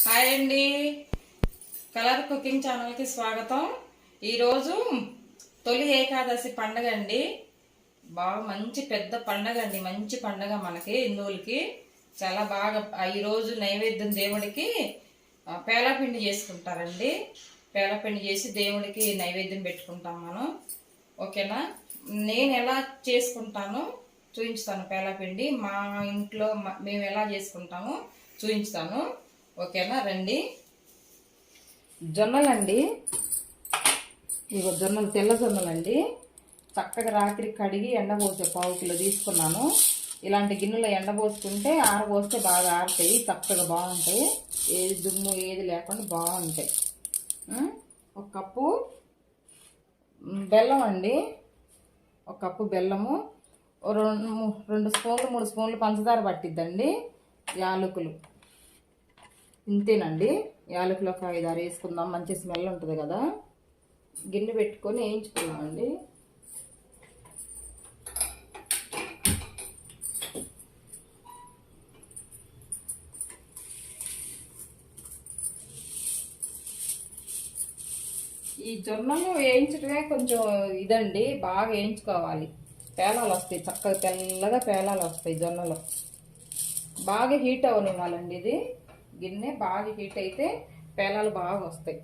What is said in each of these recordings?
Hi అండి, colour cooking ఛానల్కి స్వాగతం. ఈరోజు తొలి ఏకాదశి పండగ అండి. బాగా మంచి పెద్ద పండగ అండి, మంచి పండగ మనకి హిందువులకి. చాలా బాగా ఈరోజు నైవేద్యం దేవుడికి పేలాపిండి చేసుకుంటారండి. పేలాపిండి చేసి దేవుడికి నైవేద్యం పెట్టుకుంటాం మనం. ఓకేనా? నేను ఎలా చేసుకుంటానో చూపించుతాను. పేలాపిండి మా ఇంట్లో మేము ఎలా చేసుకుంటామో చూపించుతాను. ఓకేనా? రండి. జొన్నలండి, ఇగో జొన్నలు, తెల్ల జొన్నలండి. చక్కగా రాత్రి కడిగి ఎండబోసే 1/2 కిలో తీసుకున్నాను. ఇలాంటి గిన్నెలో ఎండబోసుకుంటే ఆరబోస్తే బాగా ఆరుతాయి, చక్కగా బాగుంటాయి. ఏది దుమ్ము ఏది లేకుండా బాగుంటాయి. 1 కప్పు బెల్లం అండి, 1 కప్పు బెల్లము, 2 స్పూన్లు 3 స్పూన్లు పంచదార పట్టిద్దండి. యాలకులు ఇంతేనండి. యాలకులు ఒక 5-6 వేసుకుందాం, మంచి స్మెల్ ఉంటుంది కదా. గిన్నె పెట్టుకొని వేయించుకున్నామండి. ఈ జొన్నలు వేయించడమే కొంచెం ఇదండి, బాగా వేయించుకోవాలి. పేలాలు వస్తాయి, చక్కగా తెల్లగా పేలాలు వస్తాయి జొన్నలు. బాగా హీట్ అవనివ్వాలండి. ఇది గిన్నె బాగా హీట్ అయితే పేలాలు బాగా వస్తాయి.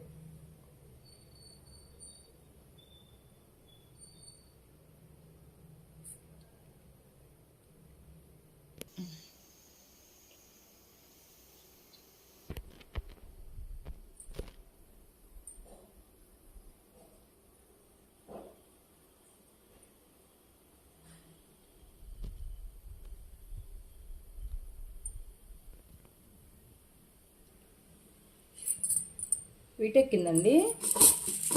వీటెక్కిందండి.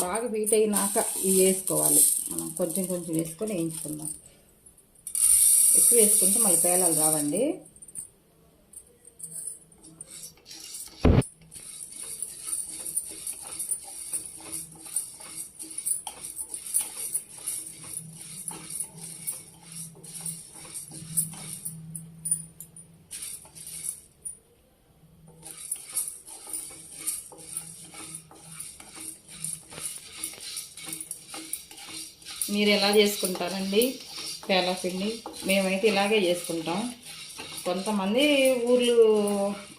బాగా వీట్ అయినాక ఇవి వేసుకోవాలి. మనం కొంచెం కొంచెం వేసుకొని వేయించుకుందాం. ఎక్కువ వేసుకుంటే మళ్ళీ పేలాలు రావండి. మీరు ఎలా చేసుకుంటారండి పేలాపిండి? మేమైతే ఇలాగే చేసుకుంటాం. కొంతమంది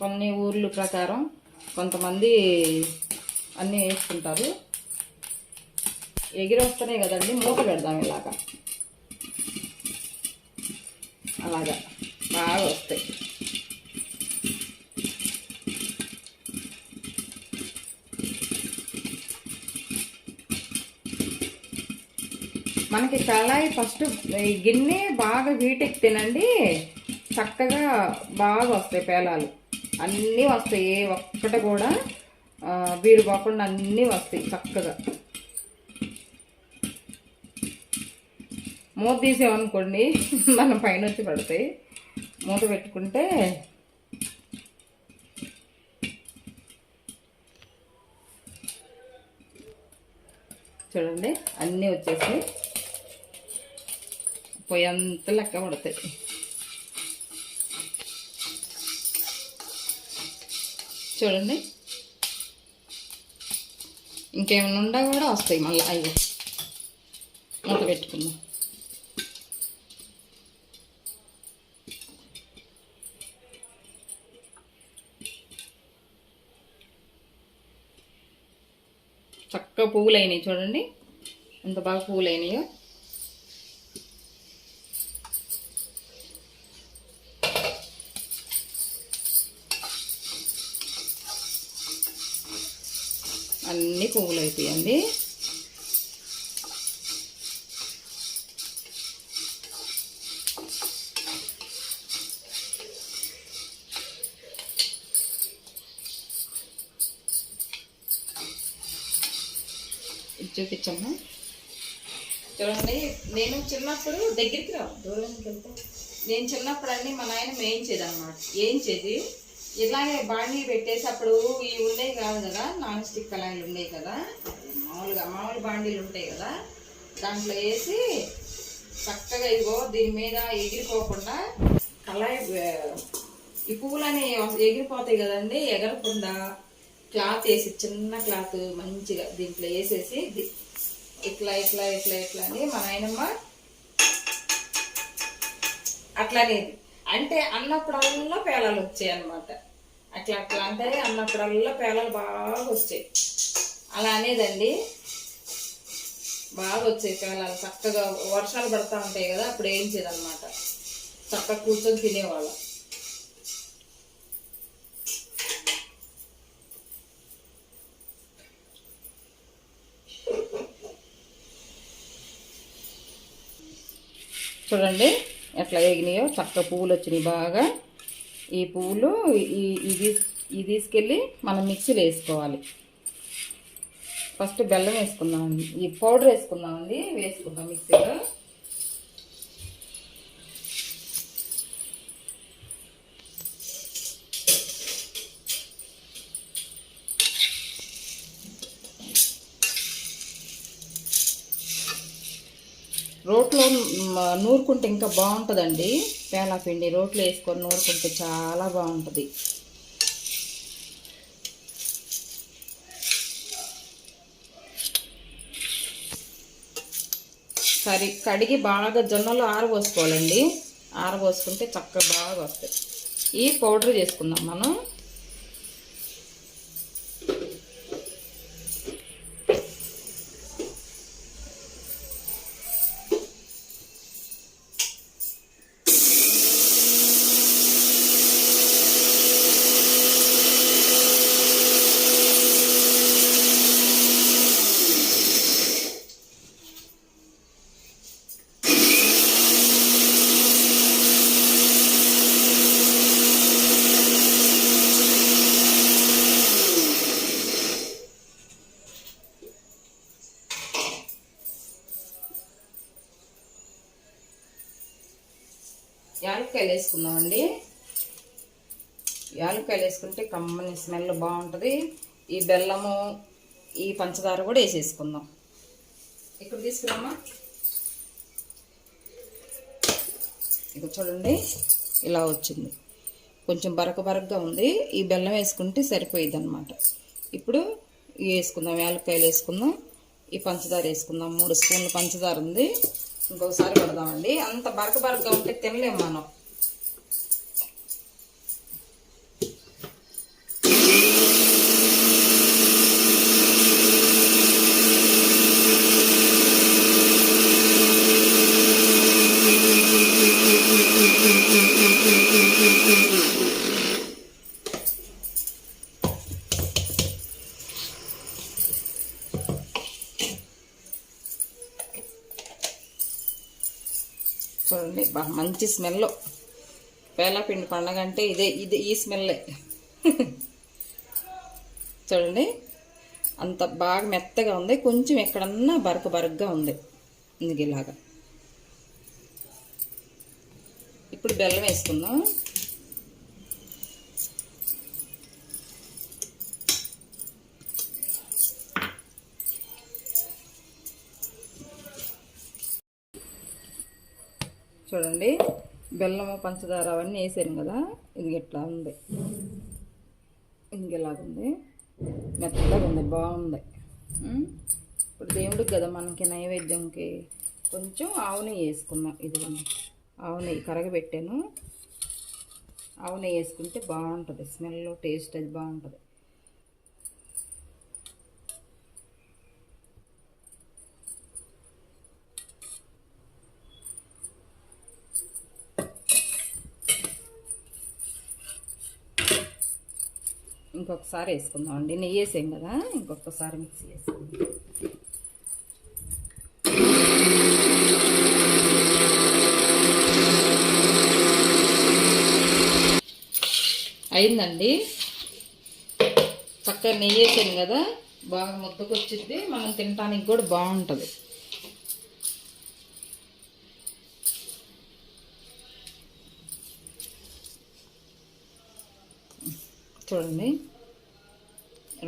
కొన్ని ఊర్లు ప్రకారం కొంతమంది అన్నీ వేసుకుంటారు. ఎగిరి వస్తున్నాయి కదండి, మూత పెడదాం ఇలాగా. అలాగా బాగా వస్తాయి. మనకి కళాయి ఫస్ట్ గిన్నె బాగా వీటెక్కితేనండి చక్కగా బాగా వస్తాయి పేలాలు. అన్నీ వస్తాయి, ఒక్కటి కూడా బీరు పోకుండా అన్నీ వస్తాయి చక్కగా. మూత తీసామనుకోండి మన పైన వచ్చి పడతాయి. మూత పెట్టుకుంటే చూడండి అన్నీ వచ్చేసి పొయ్యంత లెక్క పడతాయి. చూడండి ఇంకేమైనా ఉండా కూడా వస్తాయి మళ్ళీ. అయ్యో, మూత పెట్టుకుందాం. చక్కగా పువ్వులు అయినాయి చూడండి, ఎంత బాగా పువ్వులు అయినాయో. అన్నీ పువ్వులు అయిపోయాయండి. చూపించమ్మా. చూడండి, నేను చిన్నప్పుడు దగ్గరికి రా, దూరంకి వెళ్తా. నేను చిన్నప్పుడు అన్నీ మా నాయన వేయించేది అనమాట. వేయించేది ఇలాగే బాండీ పెట్టేసి, అప్పుడు ఇవి ఉండేవి కాదు కదా, నాన్ స్టిక్ కళాయిలు ఉండేవి కదా, మామూలు బాండీలు ఉంటాయి కదా, దాంట్లో వేసి చక్కగా ఇగో దీని మీద ఎగిరిపోకుండా కళాయి ఈ పువ్వులని ఎగిరిపోతాయి కదండి, ఎగరకుండా క్లాత్ వేసి, చిన్న క్లాత్ మంచిగా దీంట్లో వేసేసి ఇట్లా ఇట్లా ఇట్లా ఇట్లా అని మా నాయనమ్మ అట్లానేది. అంటే అన్నప్పుడల్లా పేలాలు వచ్చాయి అన్నమాట. అట్లా అట్లా అంటే అన్నప్పుడల్లా పేలాలు బాగా వచ్చాయి. అలా అనేదండి, బాగా వచ్చాయి పేలాలు. చక్కగా వర్షాలు పడతా ఉంటాయి కదా, అప్పుడు వేయించేదన్నమాట. చక్కగా కూర్చొని తినేవాళ్ళం. చూడండి ఎట్లా ఎగినాయో, చక్క పువ్వులు వచ్చినాయి బాగా. ఈ పువ్వులు ఇది తీసుకెళ్ళి మనం మిక్సీలో వేసుకోవాలి. ఫస్ట్ బెల్లం వేసుకుందామండి, ఈ పౌడర్ వేసుకుందామండి, వేసుకుందాం మిక్సీలో. రోట్లో నూరుకుంటే ఇంకా బాగుంటుందండి. పేలాపిండి రోట్లో వేసుకొని నూరుకుంటే చాలా బాగుంటుంది. కడిగి బాగా జొన్నలు ఆరబోసుకోవాలండి. ఆరబోసుకుంటే చక్కగా బాగా వస్తాయి. ఈ పౌడర్ చేసుకుందాం మనం. యాలక్కాయలు వేసుకుందామండి. యాలక్కాయలు వేసుకుంటే కమ్మని స్మెల్ బాగుంటుంది. ఈ బెల్లము, ఈ పంచదార కూడా వేసేసుకుందాం. ఇక్కడ తీసుకున్నామా, ఇక చూడండి ఇలా వచ్చింది. కొంచెం బరకగా ఉంది. ఈ బెల్లం వేసుకుంటే సరిపోయింది అనమాట. ఇప్పుడు ఇవి వేసుకుందాం, యాలక్కాయలు వేసుకుందాం, ఈ పంచదార వేసుకుందాం. 3 స్పూన్లు పంచదార ఉంది. ఇంకొకసారి పెడదామండి. అంత బరకగా ఉంటే తినలేము మనం. చూడండి బాగా మంచి స్మెల్. పేలాపిండి పండగ అంటే ఈ స్మెల్లే. చూడండి అంత బాగా మెత్తగా ఉంది. కొంచెం ఎక్కడన్నా బరకగా ఉంది ఇందుకు ఇలాగా. ఇప్పుడు బెల్లం వేసుకుందాం. చూడండి బెల్లము, పంచదార అవన్నీ వేసాను కదా, ఇది ఇట్లా ఉంది. ఇంకెలాగుంది, మెత్తగా ఉంది, బాగుంది. ఇప్పుడు దేవుడికి కదా మనకి నైవేద్యంకి కొంచెం ఆవు నెయ్యి వేసుకున్నాం. ఇది ఆవు నెయ్యి కరగబెట్టాను. ఆవు నెయ్యి వేసుకుంటే బాగుంటుంది, స్మెల్ టేస్ట్ అది బాగుంటుంది. ఇంకొకసారి వేసుకుందాం అండి, నెయ్యి వేసాం కదా, ఇంకొకసారి మిక్సీ వేసుకుందాం. అయిందండి, చక్కగా నెయ్యి వేసాను కదా, బాగా ముద్దకొచ్చిద్ది, మనం తినడానికి కూడా బాగుంటుంది. చూడండి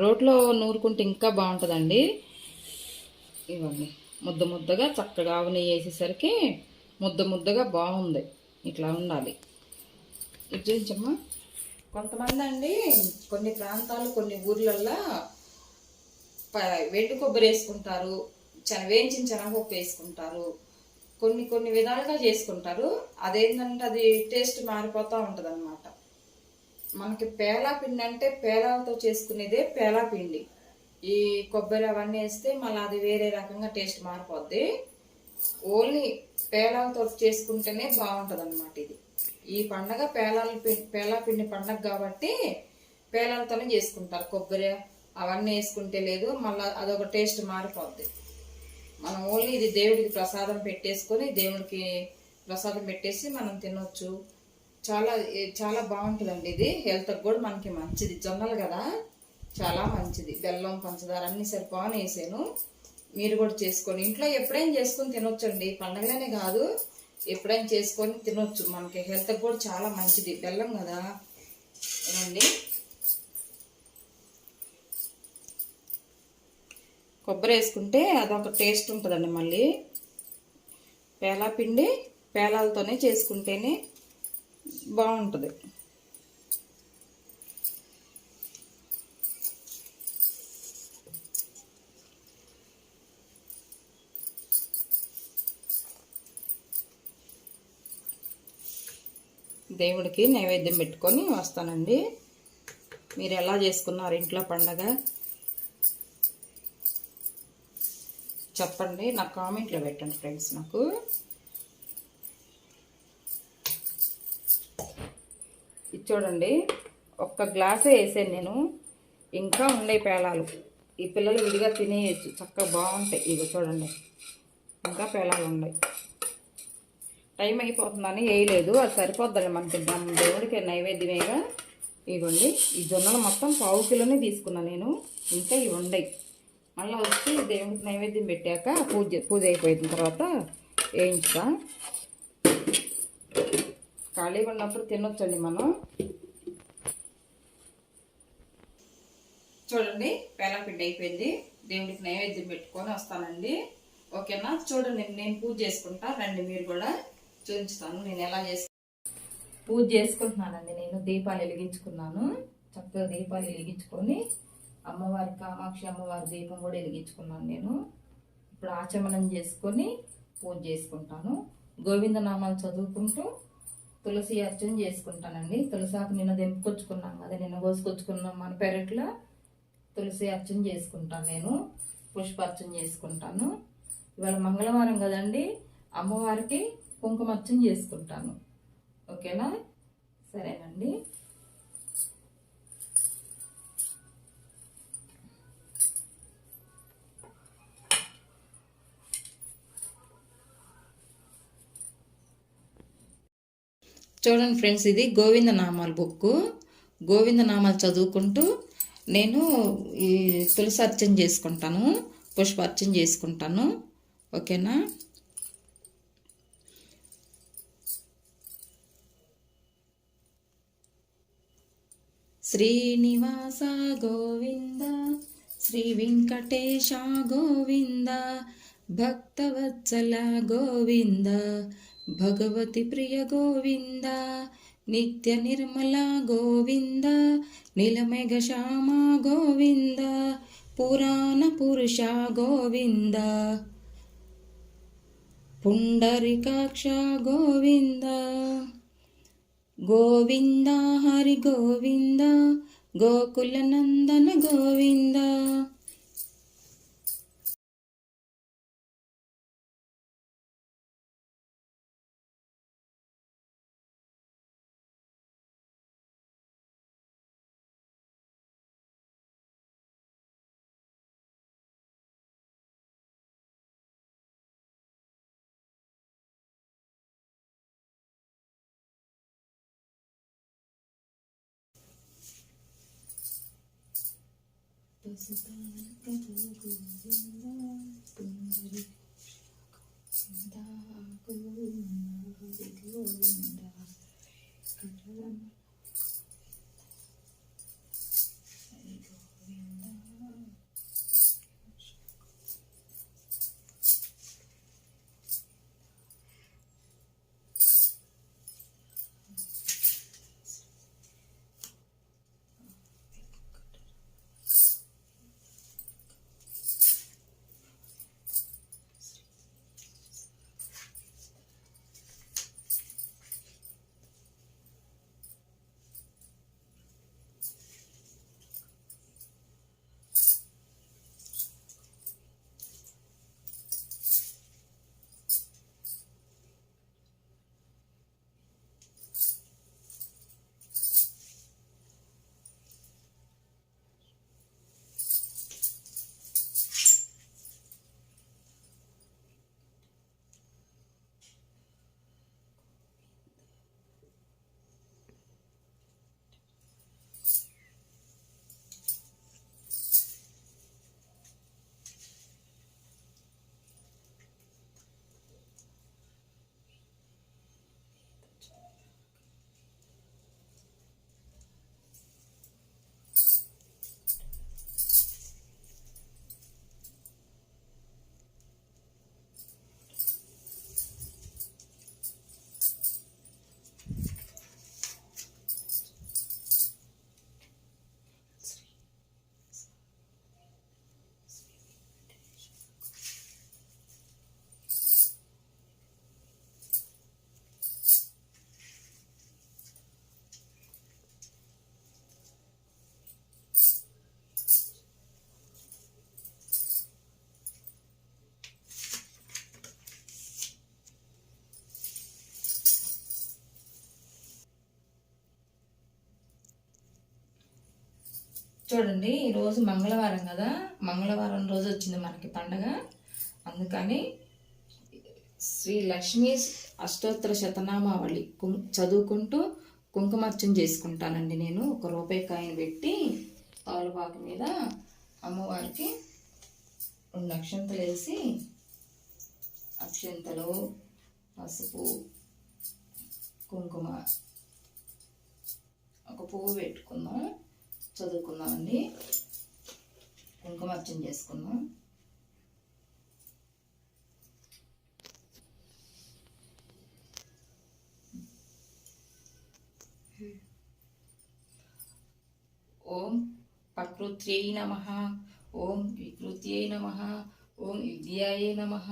రోట్లో నూరుకుంటే ఇంకా బాగుంటుందండి. ఇవ్వండి ముద్దగా చక్కగా ఆవు నెయ్యి వేసేసరికి ముద్దగా బాగుంది. ఇట్లా ఉండాలి. ఇది చూపించమ్మా. కొంతమంది అండి కొన్ని ప్రాంతాలు కొన్ని ఊర్లల్లో వెండి కొబ్బరి వేసుకుంటారు, వేయించిన శనగపప్పు వేసుకుంటారు, కొన్ని కొన్ని విధాలుగా చేసుకుంటారు. అదేంటంటే అది టేస్ట్ మారిపోతూ ఉంటుంది అనమాట. మనకి పేలా పిండి అంటే పేలాలతో చేసుకునేదే పేలా పిండి. ఈ కొబ్బరి అవన్నీ వేస్తే మళ్ళీ అది వేరే రకంగా టేస్ట్ మారిపోద్ది. ఓన్లీ పేలాలతో చేసుకుంటేనే బాగుంటుంది అనమాట. ఇది ఈ పండగ పేలా పిండి పండగ కాబట్టి పేలాలతోనే చేసుకుంటారు. కొబ్బరి అవన్నీ వేసుకుంటే లేదు, మళ్ళీ అదొక టేస్ట్ మారిపోద్ది. మనం ఓన్లీ ఇది దేవుడికి ప్రసాదం పెట్టేసుకొని దేవుడికి ప్రసాదం పెట్టేసి మనం తినొచ్చు. చాలా చాలా బాగుంటుందండి. ఇది హెల్త్కి కూడా మనకి మంచిది. జొన్నలు కదా, చాలా మంచిది. బెల్లం పంచదార అన్ని సరిపోని వేసాను. మీరు కూడా చేసుకొని ఇంట్లో ఎప్పుడైనా చేసుకొని తినొచ్చండి. పండగలనే కాదు, ఎప్పుడైనా చేసుకొని తినొచ్చు. మనకి హెల్త్కి కూడా చాలా మంచిది. బెల్లం కదా ఏమండి. కొబ్బరి వేసుకుంటే అదొక టేస్ట్ ఉంటుందండి. మళ్ళీ పేలా పిండి పేలాలతోనే చేసుకుంటేనే బాగుంటుంది. దేవుడికి నైవేద్యం పెట్టుకొని వస్తానండి. మీరు ఎలా చేసుకున్నారు ఇంట్లో పండగ చెప్పండి, నాకు కామెంట్లో పెట్టండి ఫ్రెండ్స్. నాకు ఇది చూడండి, ఒక్క గ్లాసే వేసాను నేను. ఇంకా ఉండే పేలాలు ఈ పిల్లలు విడిగా తినేయచ్చు, చక్కగా బాగుంటాయి. ఇవి చూడండి, ఇంకా పేలాలు ఉన్నాయి. టైం అయిపోతుందని వేయలేదు, అది సరిపోద్దండి మనకి దేవుడికి నైవేద్యమేగా. ఇవ్వండి, ఈ జొన్నలు మొత్తం 1/2 కిలోనే తీసుకున్నా నేను. ఇంకా ఇవి ఉండయి. మళ్ళీ వచ్చి దేవుడికి నైవేద్యం పెట్టాక పూజ అయిపోయిన తర్వాత వేయించుతా. ఖాళీగా ఉన్నప్పుడు తినొచ్చండి మనం. చూడండి, పేలాపిండి అయిపోయింది. దేవుడికి నైవేద్యం పెట్టుకొని వస్తానండి. ఓకేనా? చూడండి, నేను పూజ చేసుకుంటా, రండి మీరు కూడా చూపించుతాను నేను ఎలా పూజ చేసుకుంటున్నానండి. నేను దీపాలు వెలిగించుకున్నాను. చక్కగా దీపాలు వెలిగించుకొని అమ్మవారి కామాక్షి అమ్మవారి దీపం కూడా వెలిగించుకున్నాను నేను. ఇప్పుడు ఆచమనం చేసుకొని పూజ చేసుకుంటాను. గోవిందనామాలు చదువుకుంటూ తులసి అర్చన చేసుకుంటానండి. తులసాకు నిన్న దెంపుకొచ్చుకున్నాం కదా, నిన్న కోసుకొచ్చుకున్నాం మన పెరట్లో. తులసి అర్చన చేసుకుంటాను నేను, పుష్పార్చన చేసుకుంటాను. ఇవాళ మంగళవారం కదండి, అమ్మవారికి కుంకుమార్చన చేసుకుంటాను. ఓకేనా? సరేనండి. చూడండి ఫ్రెండ్స్, ఇది గోవిందనామాల బుక్. గోవిందనామాలు చదువుకుంటూ నేను ఈ తులసి అర్చన చేసుకుంటాను, పుష్పార్చన చేసుకుంటాను. ఓకేనా? శ్రీనివాస గోవింద, శ్రీ వెంకటేశ గోవింద, భక్తవత్సల గోవింద, భగవతి ప్రియ గోవింద, నిత్య నిర్మల గోవింద, నీలమేఘ శ్యామ గోవింద, పురాణ పురుష గోవింద, పుండరీకాక్ష గోవింద, గోవింద హరి గోవింద, గోకుల నందన గోవింద. చూడండి, ఈరోజు మంగళవారం కదా, మంగళవారం రోజు వచ్చింది మనకి పండగ. అందుకని శ్రీ లక్ష్మీ అష్టోత్తర శతనామావళి చదువుకుంటూ కుంకుమార్చన చేసుకుంటానండి. నేను 1 రూపాయి కాయిన్ పెట్టి తమలపాకు మీద అమ్మవారికి 2 అక్షంతలు వేసి, అక్షంతలు, పసుపు, కుంకుమ, ఒక పువ్వు పెట్టుకుందాం, చదువుకుందామండి. కుంకుమార్చన చేసుకుందాం. ఓం ప్రకృత్యై నమః, ఓం వికృత్యై నమః, ఓం విద్యాయై నమః.